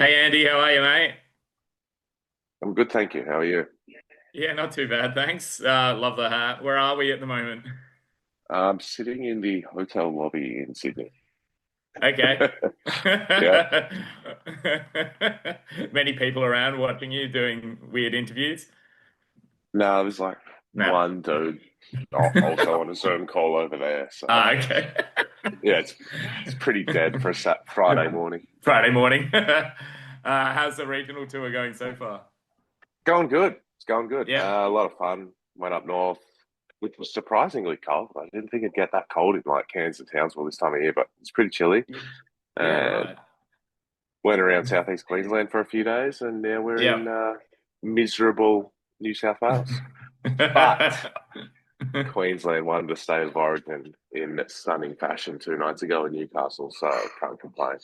Hey Andy, how are you, mate? I'm good, thank you. How are you? Yeah, not too bad, thanks. Love the hat. Where are we at the moment? I'm sitting in the hotel lobby in Sydney. Okay. Yeah. Many people around watching you doing weird interviews. No, there's like No. one dude also on a Zoom call over there. So Okay. yeah, it's pretty dead for a Friday morning. Friday morning. How's the regional tour going so far? Going good. It's going good. Yeah. A lot of fun. Went up north, which was surprisingly cold. I didn't think it'd get that cold in like Cairns and Townsville this time of year, but it's pretty chilly. Yeah, And right. went around southeast Queensland for a few days, and now we're Yeah. in miserable New South Wales. But Queensland won the state of Origin in stunning fashion 2 nights ago in Newcastle, so can't complain.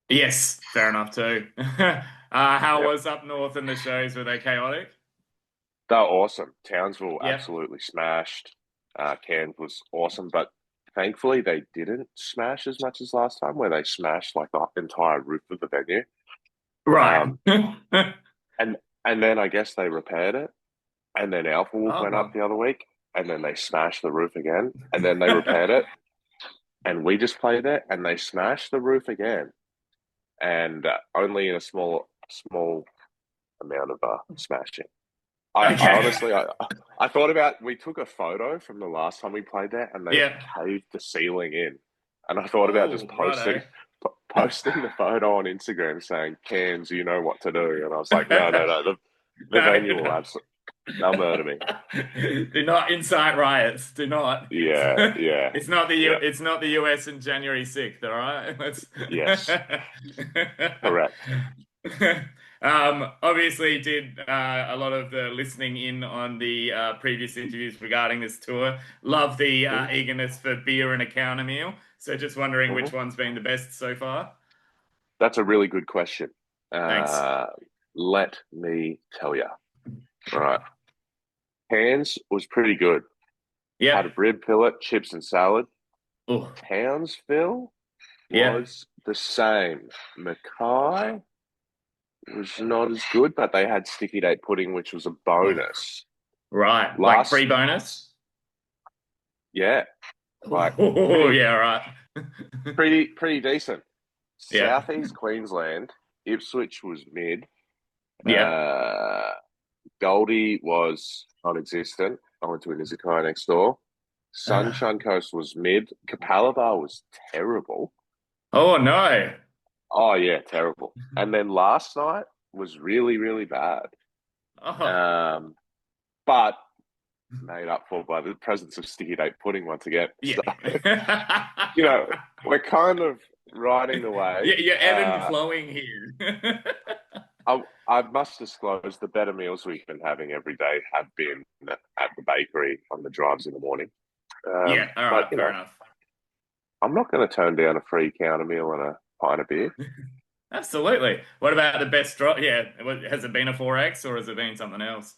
Yes, fair enough too. How Yep. was up north in the shows? Were they chaotic? They were awesome. Townsville Yep. absolutely smashed. Cairns was awesome, but thankfully they didn't smash as much as last time, where they smashed like the entire roof of the venue. Right. Um, and and then I guess they repaired it, and then Alpha Wolf went up Oh. the other week, and then they smashed the roof again, and then they repaired it, and we just played it, and they smashed the roof again. And only in a small amount of smashing. I Okay. honestly I thought about we took a photo from the last time we played there, and they Yeah. caved the ceiling in, and I thought about just Oh, righto. posting the photo on Instagram saying, "Cans, you know what to do," and I was like, "No, no, no, the No, venue will no. absolutely they'll murder me." Do not incite riots. Do not. Yeah, yeah, It's not the yeah, It's not the US in January 6th, all right? Let's yes, correct. Obviously did a lot of the listening in on the previous interviews regarding this tour. Love the Mm-hmm. eagerness for beer and a counter meal. So just wondering which Mm-hmm. one's been the best so far. That's a really good question. Thanks. Uh, Let me tell you. All right. Hands was pretty good. Yep. Had a rib fillet, chips and salad. Oh, Townsville yeah. was the same. Mackay was not as good, but they had sticky date pudding, which was a Oh, bonus. right. Like free Last, bonus? yeah, like Oh, pretty, yeah, right. pretty decent. Yeah. Southeast Queensland, Ipswich was mid. Yeah. Uh, Goldie was non-existent. I went to a Nizukai next door. Sunshine Coast was mid. Capalaba was terrible. Oh, no. Oh yeah, terrible. And then last night was really, really bad. Oh, Um, but made up for by the presence of sticky date pudding once again. yeah. So, you know, we're kind of riding the wave. You're ebb and flowing here. I must disclose the better meals we've been having every day have been at the bakery on the drives in the morning. Yeah, all But right, fair enough. I'm not going to turn down a free counter meal and a pint of beer. Absolutely. What about the best drop? Yeah, has it been a 4X or has it been something else?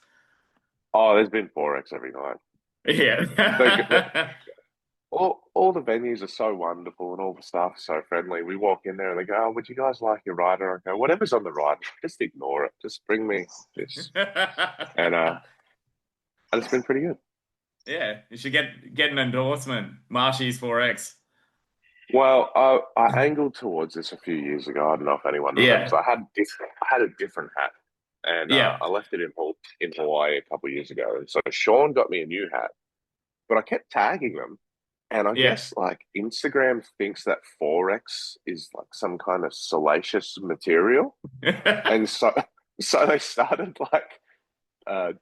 Oh, there's been forex every night. The, Yeah. all the venues are so wonderful and all the staff are so friendly. We walk in there and they go, "Oh, would you guys like your rider?" I go, "Whatever's on the rider, just ignore it. Just bring me this." And it's been pretty good. Yeah, you should get an endorsement. Marshy's 4X. Well, I angled towards this a few years ago. I don't know if anyone remembers. Yeah. I had a different hat, and Yeah. I left it in Hawaii a couple of years ago. And so Sean got me a new hat, but I kept tagging them. And I Yeah. guess like Instagram thinks that Forex is like some kind of salacious material. And so so they started like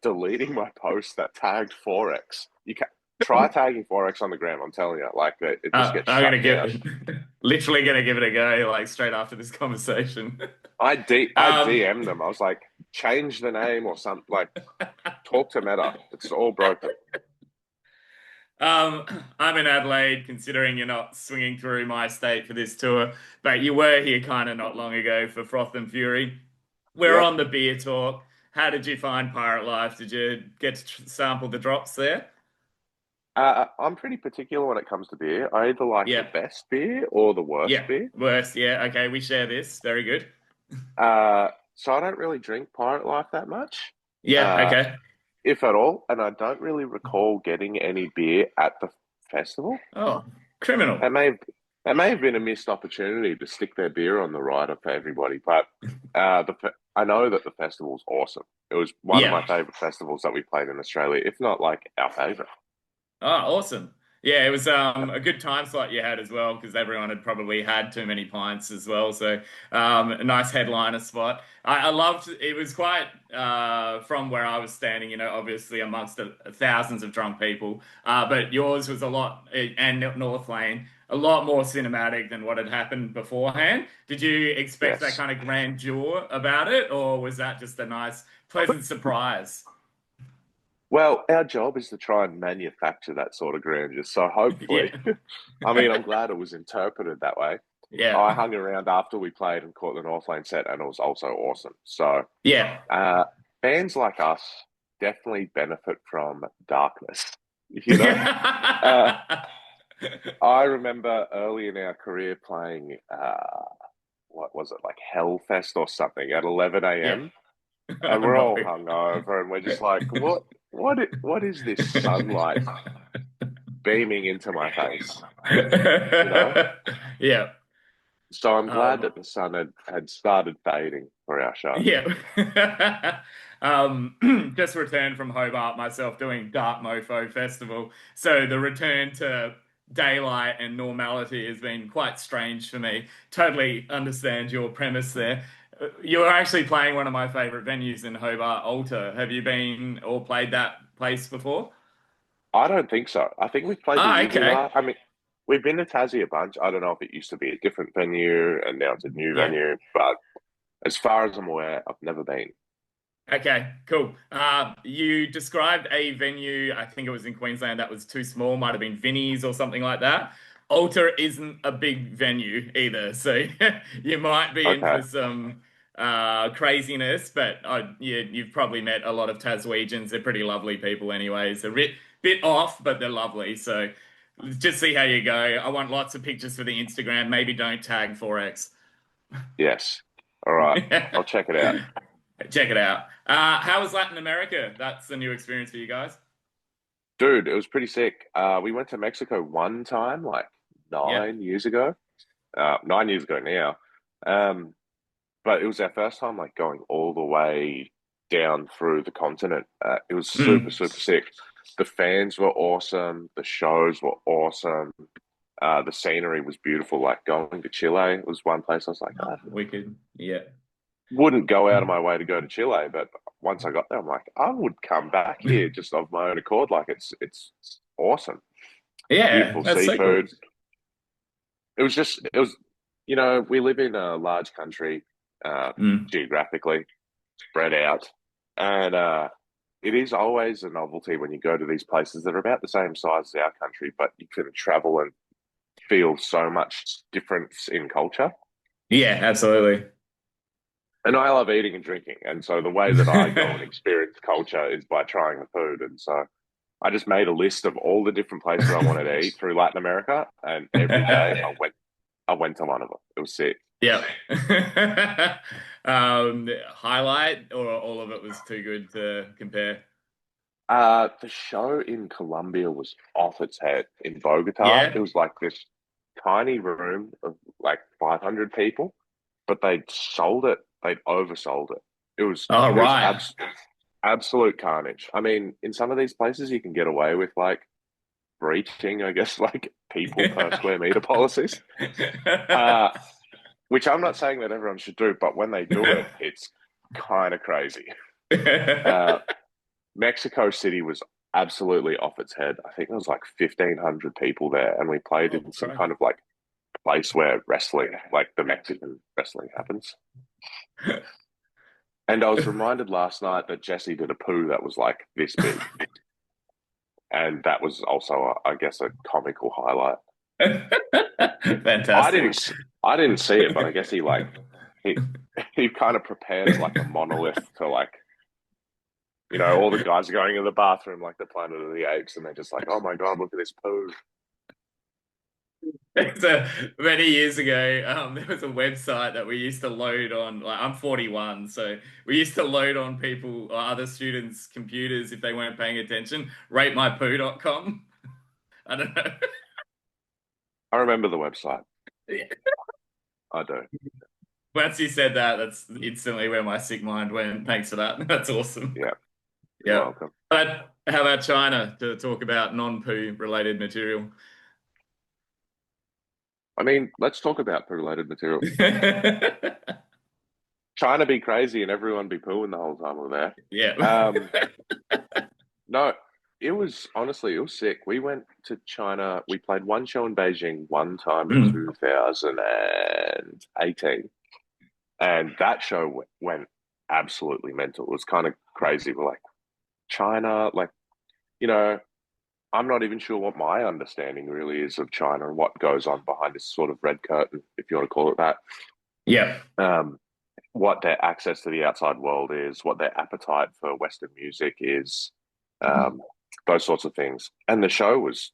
deleting my post that tagged Forex. You can try tagging Forex on the gram, I'm telling you, like it just gets I'm shut gonna down. literally gonna give it a go, like straight after this conversation. I Um, DM'd them. I was like, change the name or something. Like, talk to Meta. It's all broken. um, I'm in Adelaide, considering you're not swinging through my state for this tour, but you were here kind of not long ago for Froth and Fury. We're Yep. on the beer talk. How did you find Pirate Life? Did you get to sample the drops there? I'm pretty particular when it comes to beer. I either like the Yeah. best beer or the worst Yeah. beer. Worst. Yeah. Okay. We share this. Very good. So I don't really drink Pirate Life that much, Yeah, uh, okay. if at all, and I don't really recall getting any beer at the festival. Oh, criminal. It may have, it may have been a missed opportunity to stick their beer on the rider for everybody, but I know that the festival's awesome. It was one of my Yeah. favorite festivals that we played in Australia, if not like our favorite. Oh, awesome. Yeah, it was a good time slot you had as well because everyone had probably had too many pints as well. So a nice headliner spot. I loved it was quite from where I was standing, obviously amongst thousands of drunk people. But yours was a lot and North Lane, a lot more cinematic than what had happened beforehand. Did you expect that Yes. kind of grandeur about it, or was that just a nice, pleasant surprise? Well, our job is to try and manufacture that sort of grandeur. So hopefully, Yeah. I mean, I'm glad it was interpreted that way. Yeah. I hung around after we played and caught the North Lane set, and it was also awesome. So, Yeah. uh, fans like us definitely benefit from darkness, you know? Uh, I remember early in our career playing, what was it, like Hellfest or something at 11 Yeah. a.m. Oh and we're no. all hungover and we're just like, what is this sunlight beaming into my face, you know? Yeah. So I'm glad Um, that the sun had started fading for our show. yeah. Just returned from Hobart myself doing Dark Mofo Festival. So the return to daylight and normality has been quite strange for me. Totally understand your premise there. You're actually playing one of my favorite venues in Hobart, Alta. Have you been or played that place before? I don't think so. I think we've played the Ah, Uni okay. Bar. I mean, we've been to Tassie a bunch. I don't know if it used to be a different venue and now it's a new Yeah. venue, but as far as I'm aware, I've never been. Okay, cool. You described a venue, I think it was in Queensland, that was too small, might have been Vinnie's or something like that. Alta isn't a big venue either, so you might be in Okay. for some craziness, but you've probably met a lot of Taswegians. They're pretty lovely people anyway. It's a bit off, but they're lovely. So just see how you go. I want lots of pictures for the Instagram. Maybe don't tag Forex. Yes. All right. I'll check it out. Check it out. How was Latin America? That's a new experience for you guys. Dude, it was pretty sick. We went to Mexico one time, like Yeah. 9 years ago. 9 years ago now. Um, but it was our first time like going all the way down through the continent. It was super, Mm. super sick. The fans were awesome. The shows were awesome. The scenery was beautiful. Like going to Chile was one place I was like, Oh, I wicked. Yeah. wouldn't go out of my way to go to Chile, but once I got there, I'm like, I would come back here just of my own accord. Like it's awesome. Yeah, Beautiful that's so cool. seafood. It was, we live in a large country, Mm. geographically spread out, and it is always a novelty when you go to these places that are about the same size as our country, but you can travel and feel so much difference in culture. Yeah, absolutely. And I love eating and drinking, and so the way that I go and experience culture is by trying the food. And so I just made a list of all the different places I wanted to eat through Latin America, and every day I went to one of them. It was sick. Yeah. Highlight or all of it was too good to compare? The show in Colombia was off its head. In Bogota, it Yeah. was like this tiny room of like 500 people, but they'd sold it. They'd oversold it. It was Oh, it was right. absolute carnage. I mean, in some of these places, you can get away with like breaching, I guess, like people per square meter policies. Uh, which I'm not saying that everyone should do, but when they do it, it's kind of crazy. Uh, Mexico City was absolutely off its head. I think there was like 1,500 people there, and we played Oh, in some kind crikey. of like place where wrestling, like the Mexican wrestling happens. And I was reminded last night that Jesse did a poo that was like this big, and that was also, I guess, a comical highlight. I Fantastic. didn't, I didn't see it, but I guess he, he kind of prepares like a monolith to like, all the guys are going in the bathroom like the Planet of the Apes, and they're just like, oh my God, look at this poo. So many years ago, there was a website that we used to load on. Like, I'm 41, so we used to load on people or other students' computers if they weren't paying attention. RateMyPoo.com. I don't know. I remember the website. Yeah. I do. Once you said that, that's instantly where my sick mind went. Thanks for that. That's awesome. Yeah, you're Yeah. welcome. But how about China to talk about non-poo related material? I mean, let's talk about poo-related material. China be crazy and everyone be pooing the whole time we're there. Yeah. No, it was honestly, it was sick. We went to China. We played one show in Beijing one time in Mm. 2018, and that show went absolutely mental. It was kind of crazy. We're like, China, like, you know, I'm not even sure what my understanding really is of China and what goes on behind this sort of red curtain, if you want to call it that. Yeah. Um, what their access to the outside world is, what their appetite for Western music is, um, those sorts of things. And the show was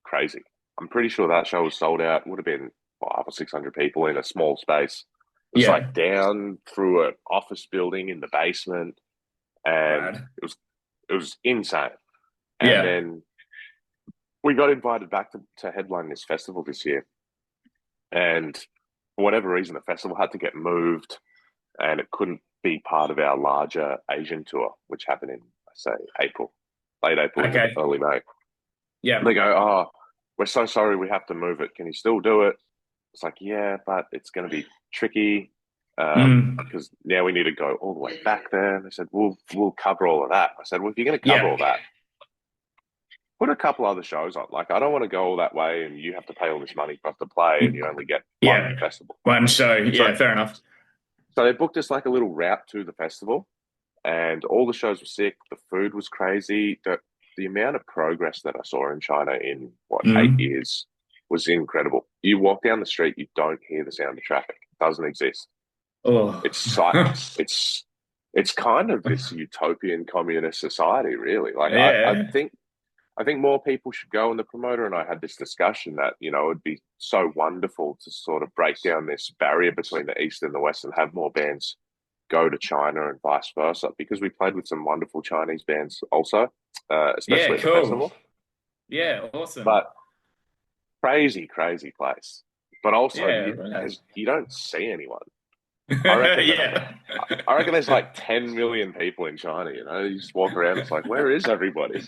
crazy. I'm pretty sure that show was sold out. Would have been 500 or 600 people in a small space. It was Yeah. like down through an office building in the basement, and Rad. it was insane. And Yeah. then we got invited back to headline this festival this year, and for whatever reason, the festival had to get moved, and it couldn't be part of our larger Asian tour, which happened in, I say, April, late April into Okay. early May. Yeah. They go, "Oh, we're so sorry, we have to move it. Can you still do it?" It's like, "Yeah, but it's going to be tricky Mm. because now we need to go all the way back there." And they said, "We'll cover all of that." I said, "Well, if you're going to cover all Yeah. that, put a couple other shows on. Like, I don't want to go all that way and you have to pay all this money for us to play and you only get one Yeah. festival." One show. So, Yeah. Fair enough. so they booked us like a little route to the festival, and all the shows were sick. The food was crazy. The amount of progress that I saw in China in what, eight Mm. years was incredible. You walk down the street, you don't hear the sound of traffic. It doesn't exist. Oh. It's it's it's kind of this utopian communist society, really. Like Yeah. I think more people should go. And the promoter and I had this discussion that, it'd be so wonderful to sort of break down this barrier between the East and the West and have more bands go to China and vice versa, because we played with some wonderful Chinese bands also, Yeah. especially at the Cool. festival. Yeah. Awesome. But crazy, crazy place. But also, Yeah. Right. you don't see anyone. I reckon Yeah. I reckon there's like 10 million people in China. You just walk around. It's like, where is everybody?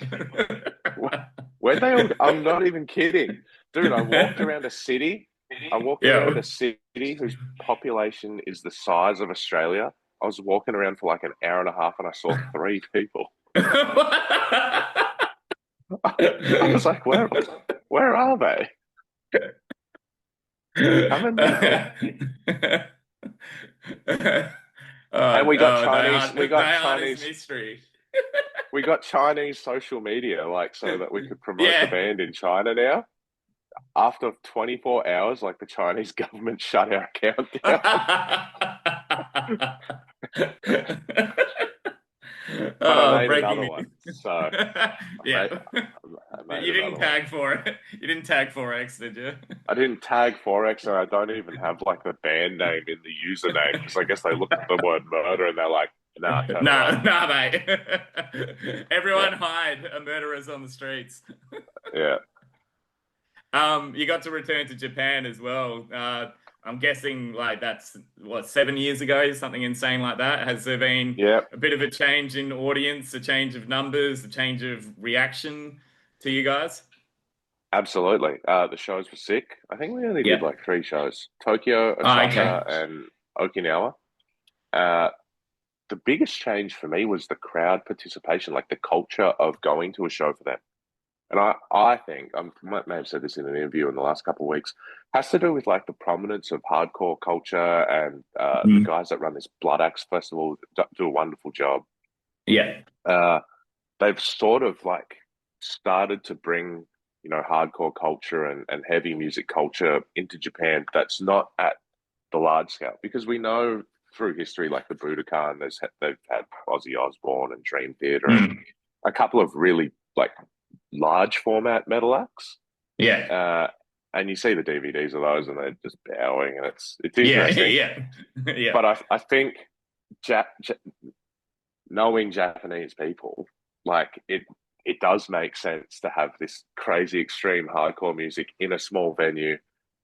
Where'd they all? I'm not even kidding, dude. I walked around a city. I walked around Yeah. a city whose population is the size of Australia. I was walking around for like an hour and a half, and I saw three people. I was like, where are they? How mental? And we got Chinese. We got Taiwan is Chinese. mystery. We got Chinese social media, like, so that we could promote the Yeah. band in China now. After 24 hours, like, the Chinese government shut our account down. But I Oh, made breaking another one. news. So Yeah. I made You didn't another one. tag for it. You didn't tag Forex, did you? I didn't tag Forex, and I don't even have like the band name in the username, because I guess they looked at the word murder and they're like, "Nah, turn it off." Nah, nah, mate. Yeah, Everyone hide a murderers on the streets. yeah, You got to return to Japan as well. I'm guessing like that's what, 7 years ago, something insane like that. Has there been yeah. a bit of a change in audience, a change of numbers, a change of reaction to you guys? Absolutely. The shows were sick. I think we only did Yeah. like three shows: Tokyo, Oh, okay. Osaka, and Okinawa. Uh, the biggest change for me was the crowd participation, like the culture of going to a show for them. And I think I may have said this in an interview in the last couple of weeks, has to do with like the prominence of hardcore culture, and the Mm. guys that run this Blood Axe festival do a wonderful job. Yeah. Uh, they've sort of like started to bring, hardcore culture and heavy music culture into Japan that's not at the large scale, because we know through history, like the Budokan, they've had Ozzy Osbourne and Dream Theater and Mm. a couple of really like large format metal acts. Yeah. Uh, and you see the DVDs of those, and they're just bowing, and it's Yeah, interesting. yeah, yeah. But I think ja ja knowing Japanese people, like it does make sense to have this crazy extreme hardcore music in a small venue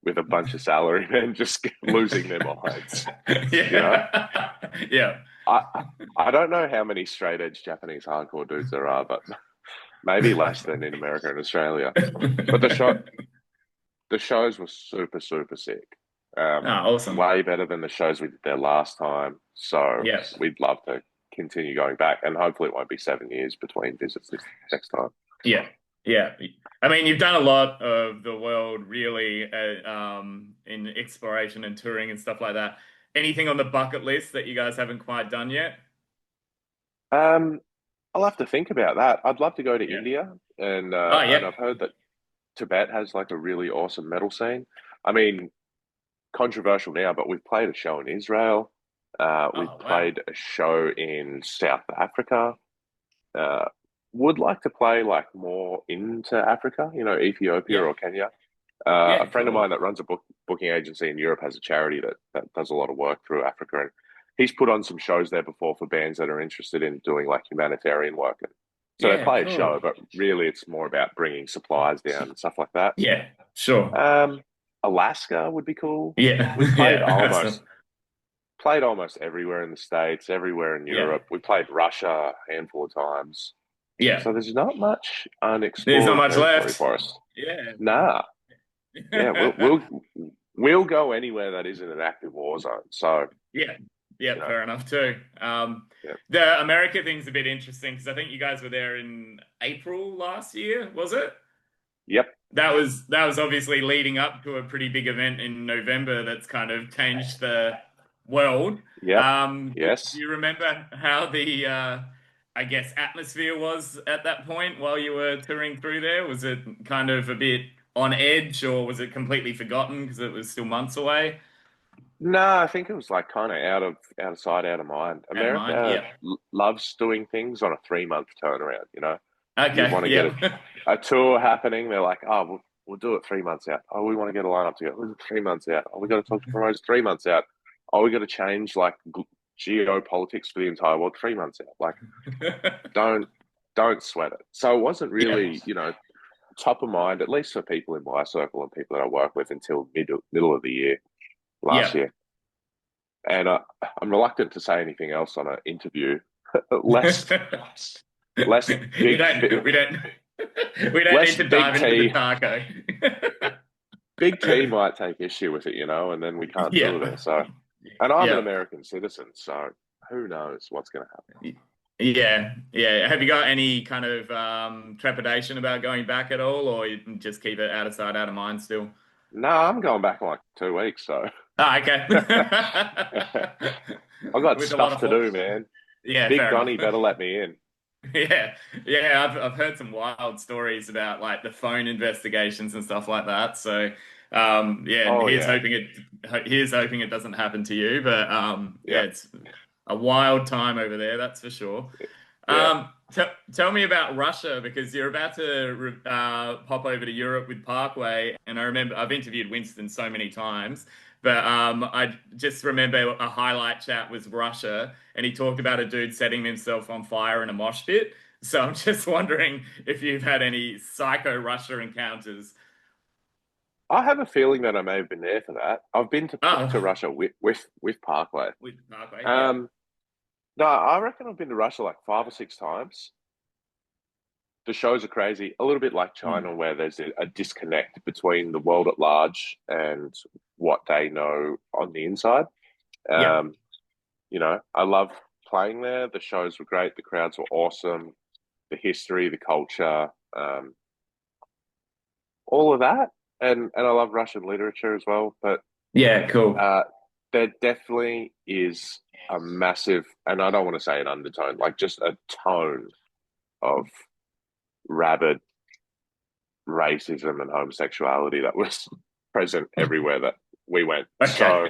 with a bunch of salarymen just losing their minds. You know, Yeah. Yeah. I I don't know how many straight edge Japanese hardcore dudes there are, but maybe less than in America and Australia. But the shows were super sick. Ah, awesome. Way better than the shows we did there last time. So Yeah. we'd love to continue going back, and hopefully it won't be 7 years between visits this next time. Yeah. Yeah. I mean, you've done a lot of the world really in exploration and touring and stuff like that. Anything on the bucket list that you guys haven't quite done yet? Um, I'll have to think about that. I'd love to go to Yeah. India, Oh, and yeah. I've heard that Tibet has like a really awesome metal scene. I mean, controversial now, but we've played a show in Israel. We've Oh, wow. played a show in South Africa. Uh, would like to play like more into Africa, Ethiopia Yeah. or Kenya. A Yeah, friend of cool. mine that runs a booking agency in Europe has a charity that does a lot of work through Africa, and he's put on some shows there before for bands that are interested in doing like humanitarian work. And so they Yeah, play a cool. show, but really it's more about bringing supplies down and stuff like that. Yeah, sure. Um, Alaska would be cool. Yeah. We've Yeah. Awesome. played almost everywhere in the States, everywhere in Yeah. Europe. We played Russia a handful of times. Yeah. So there's not much There's not unexplored much territory left. for us. Yeah. Nah, yeah, we'll go anywhere that isn't an active war zone. So, Yeah, yeah, you know, fair enough too. yeah. The America thing's a bit interesting because I think you guys were there in April last year, was it? Yep, That was obviously leading up to a pretty big event in November that's kind of changed the world. yep, Do yes. you remember how the I guess atmosphere was at that point while you were touring through there? Was it kind of a bit on edge, or was it completely forgotten because it was still months away? No, I think it was like kind of out of sight, out of mind. Out of mind? America Yeah. loves doing things on a 3 month turnaround. You Okay. want to get Yeah. a tour happening. They're like, oh, we'll do it 3 months out. Oh, we want to get a lineup together. We'll do it 3 months out. Oh, we got to talk to promoters 3 months out. Oh, we got to change like geopolitics for the entire world 3 months out. Like, don't don't sweat it. So it wasn't Yeah. really, top of mind, at least for people in my circle and people that I work with until middle of the year last Yeah. year. And I'm reluctant to say anything else on an interview. less, less You big, don't we don't we don't need less to dive big into the T. taco. Big T might take issue with it, and then we can't tour Yeah. there. So, and I'm an Yeah. American citizen, so who knows what's going to happen? Yeah. Yeah. Have you got any kind of trepidation about going back at all, or you can just keep it out of sight, out of mind still? No, I'm going back in like 2 weeks, so Ah, okay. I've got With a lot stuff of to do, man. yeah, Big fair enough. Donny better let me in. Yeah, yeah, I've heard some wild stories about like the phone investigations and stuff like that. So, yeah, Oh yeah, here's hoping it doesn't happen to you. But yeah, yep, it's a wild time over there, that's for sure. yeah. T Tell me about Russia because you're about to pop over to Europe with Parkway, and I remember I've interviewed Winston so many times, but I just remember a highlight chat was Russia, and he talked about a dude setting himself on fire in a mosh pit. So I'm just wondering if you've had any psycho Russia encounters. I have a feeling that I may have been there for that. I've been to Oh, Russia with Parkway. with Parkway, yeah, Um, no, I reckon I've been to Russia like 5 or 6 times. The shows are crazy, a little bit like mm, China, where there's a disconnect between the world at large and what they know on the inside. yeah, Um, I love playing there. The shows were great. The crowds were awesome. The history, the culture, all of that. And I love Russian literature as well. But yeah, cool. uh, there definitely is a massive, and I don't want to say an undertone, like just a tone of rabid racism and homosexuality that was present everywhere that we went. Okay, So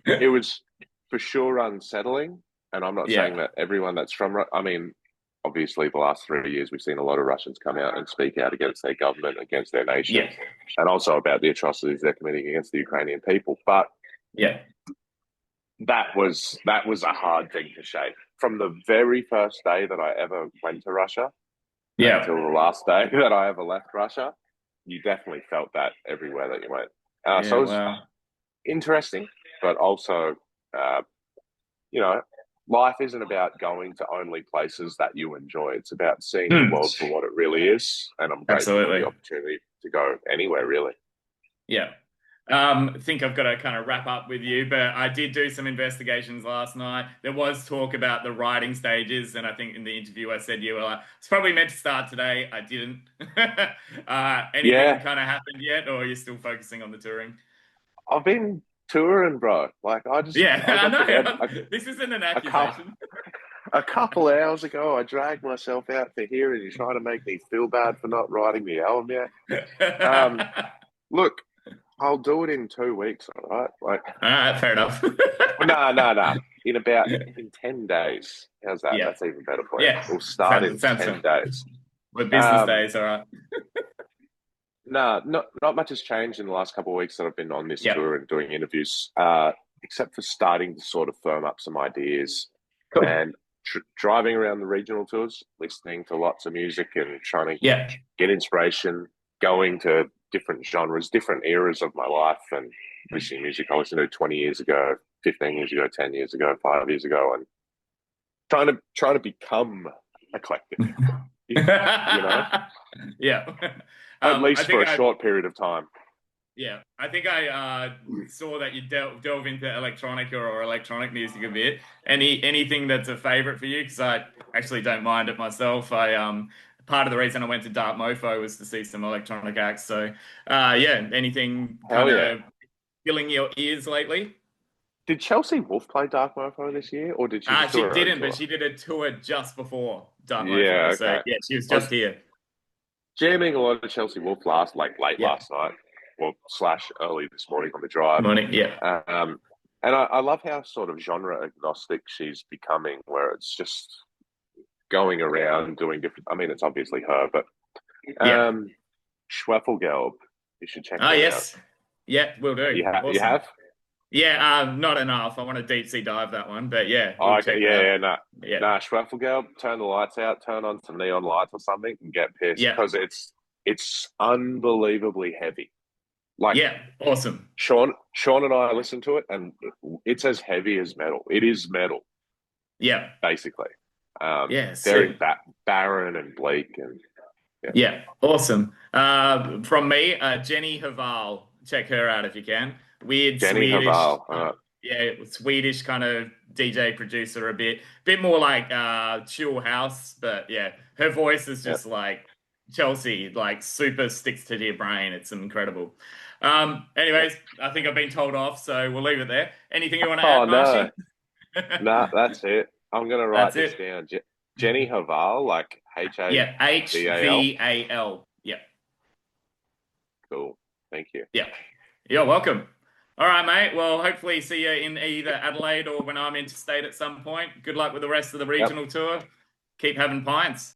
it was for sure unsettling. And I'm not saying yeah, that everyone that's from, I mean, obviously the last 3 years we've seen a lot of Russians come out and speak out against their government, against their nation, Yeah. and also about the atrocities they're committing against the Ukrainian people. But Yeah. that was a hard thing to shake. From the very first day that I ever went to Russia Yeah. until the last day that I ever left Russia, you definitely felt that everywhere that you went. So Yeah. it was Wow. interesting, but also, uh, you know, life isn't about going to only places that you enjoy. It's about seeing the Hmm. world for what it really is. And I'm grateful for the Absolutely. opportunity to go anywhere, really. Yeah. I think I've got to kind of wrap up with you, but I did do some investigations last night. There was talk about the writing stages, and I think in the interview I said you were like, it's probably meant to start today. I didn't. Anything Yeah, kind of happened yet, or are you still focusing on the touring? I've been touring, bro. Yeah, I I got to bed know. This isn't an a couple, accusation. a couple hours ago. I dragged myself out for here, and you're trying to make me feel bad for not writing the album yet. Um, Look, I'll do it in 2 weeks, all right? Like, All right, fair enough. well, no, no, no. In 10 days. How's that? Yeah, That's even better for you. yeah. We'll start in Sounds ten fun. days. With business Um, days, all right. no, not much has changed in the last couple of weeks that I've been on this Yeah, tour and doing interviews, except for starting to sort of firm up some ideas cool. and driving around the regional tours, listening to lots of music and trying to Yeah, get inspiration, going to different genres, different eras of my life, and listening to music I listened to 20 years ago, 15 years ago, 10 years ago, 5 years ago, and trying to become eclectic, you know, yeah. at I least for think a short period of time. yeah, I think I saw that you delve into electronic or electronic music a bit. Anything that's a favorite for you? Because I actually don't mind it myself. I part of the reason I went to Dark Mofo was to see some electronic acts. So yeah, anything Hell kind yeah. of filling your ears lately? Did Chelsea Wolfe play Dark Mofo this year, or did she just do She her own didn't, but tour? she did a tour just before Dark Mofo. Yeah, So okay. yeah, she was I just was here. jamming a lot of Chelsea Wolfe late Yeah, last night, well, slash early this morning on the drive. morning. Yeah, Um, and I love how sort of genre agnostic she's becoming, where it's just going around doing different. I mean, it's obviously her, but yeah. um, Schwefelgelb, you should check Ah, them out. yes. Yeah, will do. You Awesome. have? Yeah, not enough. I want to deep sea dive that one, but yeah, Oh, we'll okay, check it yeah, out. yeah, no, Yeah, nah, Schwefelgelb, turn the lights out, turn on some neon lights or something, and get pissed yeah, because it's unbelievably heavy. Like yeah. Awesome. Sean and I listened to it, and it's as heavy as metal. It is metal, Yeah, basically. yeah. Very Sick. barren and bleak, and yeah, Yeah, awesome. From me, Jenny Haval. Check her out if you can. Weird Jenny Swedish, Haval. yeah, Swedish kind of DJ producer a bit more like chill house, but yeah, her voice is Yeah. just like Chelsea, like super sticks to your brain. It's incredible. Yeah. Anyways, I think I've been told off, so we'll leave it there. Anything you want to Oh add, no, Marshy? no, that's it. I'm gonna write That's this it. down. Jenny Haval, like Yeah, Haval. HVAL. Yeah. Cool. Thank you. Yeah. You're welcome. All right, mate. Well, hopefully see you in either Adelaide or when I'm interstate at some point. Good luck with the rest of the Yep. regional tour. Keep having pints.